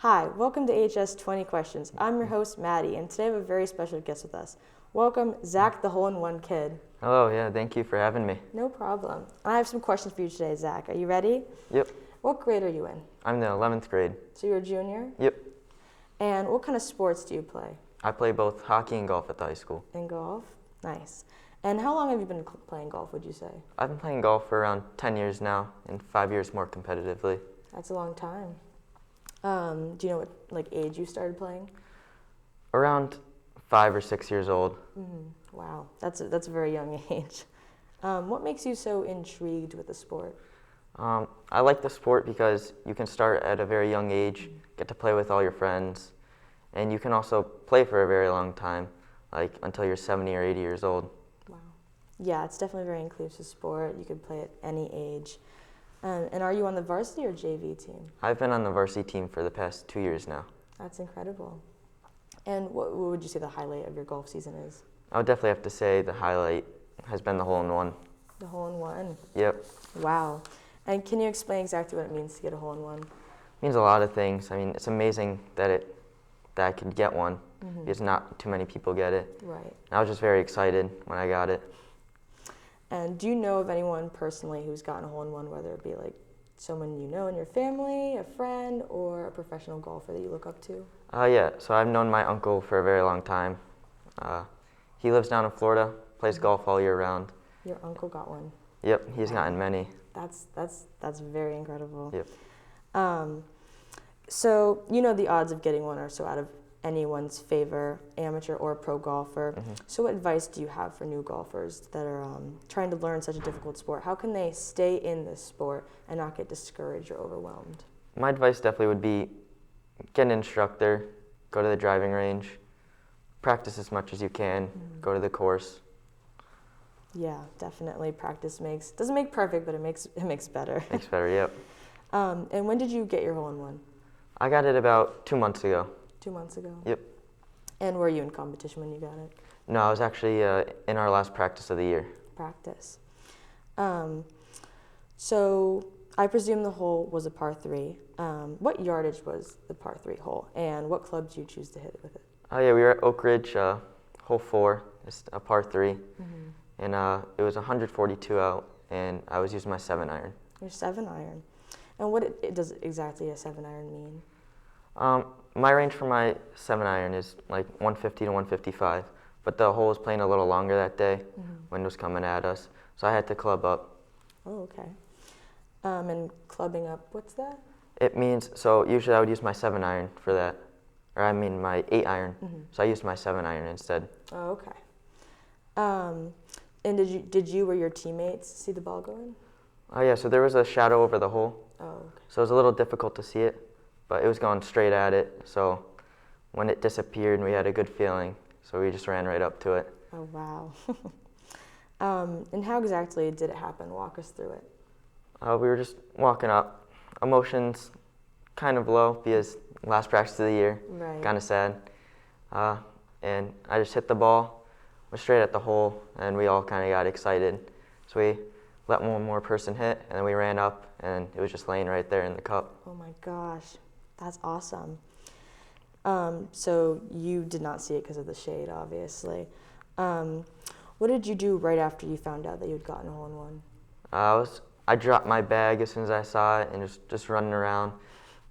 Hi, welcome to AHS 20 Questions. I'm your host, Maddie, and today I have a very special guest with us. Welcome, Zack, the hole-in-one kid. Hello, yeah, thank you for having me. No problem. I have some questions for you today, Zack. Are you ready? Yep. What grade are you in? I'm in the 11th grade. So you're a junior? Yep. And what kind of sports do you play? I play both hockey and golf at the high school. And golf? Nice. And how long have you been playing golf, would you say? I've been playing golf for around 10 years now, and 5 years more competitively. That's a long time. Do you know what age you started playing? Around 5 or 6 years old. Wow, that's a very young age. What makes you so intrigued with the sport? I like the sport because you can start at a very young age, get to play with all your friends, and you can also play for a very long time, like until you're 70 or 80 years old. Wow. Yeah, it's definitely a very inclusive sport. You can play at any age. And are you on the varsity or JV team? I've been on the varsity team for the past 2 years now. That's incredible. And what would you say the highlight of your golf season is? I would definitely have to say the highlight has been the hole-in-one. The hole-in-one? Yep. Wow. And can you explain exactly what it means to get a hole-in-one? It means a lot of things. I mean, it's amazing that I could get one because not too many people get it. Right. I was just very excited when I got it. And do you know of anyone personally who's gotten a hole-in-one, whether it be like someone you know in your family, a friend, or a professional golfer that you look up to? Yeah, so I've known my uncle for a very long time. He lives down in Florida, plays golf all year round. Your uncle got one? Yep, he's gotten many. That's very incredible. Yep. So you know the odds of getting one are so out of anyone's favor, amateur or pro golfer. So what advice do you have for new golfers that are trying to learn such a difficult sport? How can they stay in this sport and not get discouraged or overwhelmed? My advice definitely would be get an instructor, go to the driving range, practice as much as you can, go to the course. Yeah, definitely. Practice doesn't make perfect, but it makes better. Makes better, yep. And when did you get your hole-in-one? I got it about 2 months ago. 2 months ago? Yep. And were you in competition when you got it? No, I was actually in our last practice of the year. Practice. So I presume the hole was a par 3. What yardage was the par 3 hole, and what club did you choose to hit it with it? Oh yeah, we were at Oak Ridge, hole 4, it's a par 3, and it was 142 out, and I was using my 7-iron. Your 7-iron. And what does exactly a 7-iron mean? My range for my 7-iron is like 150 to 155, but the hole was playing a little longer that day. Wind was coming at us, so I had to club up. Oh, okay. And clubbing up, what's that? It means, so usually I would use my 7-iron for that, or I mean my 8-iron, so I used my 7-iron instead. Oh, okay. And did you or your teammates see the ball go in? Oh yeah, so there was a shadow over the hole, Oh, okay. so it was a little difficult to see it, but it was going straight at it, so when it disappeared, we had a good feeling, so we just ran right up to it. Oh, wow. And how exactly did it happen? Walk us through it. We were just walking up, emotions kind of low because last practice of the year, Right. kind of sad, and I just hit the ball, went straight at the hole, and we all kind of got excited, so we let one more person hit, and then we ran up, and it was just laying right there in the cup. Oh my gosh, that's awesome. So you did not see it because of the shade, obviously. What did you do right after you found out that you had gotten a hole-in-one? I dropped my bag as soon as I saw it and was just running around.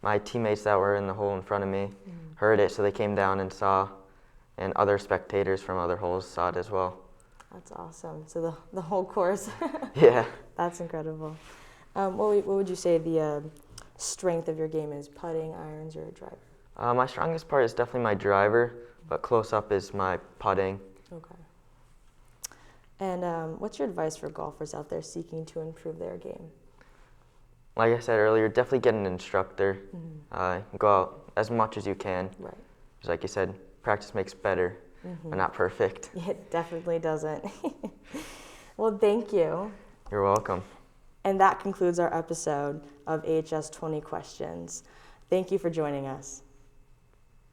My teammates that were in the hole in front of me heard it, so they came down and saw, and other spectators from other holes saw it as well. That's awesome. So the whole course. Yeah. That's incredible. What would you say the strength of your game is? Putting, irons, or driver? My strongest part is definitely my driver, but close up is my putting. Okay. And what's your advice for golfers out there seeking to improve their game? Like I said earlier, definitely get an instructor. Go out as much as you can. Right. Because like you said, practice makes better, but not perfect. It definitely doesn't. Well, thank you. You're welcome. And that concludes our episode of AHS 20 Questions. Thank you for joining us.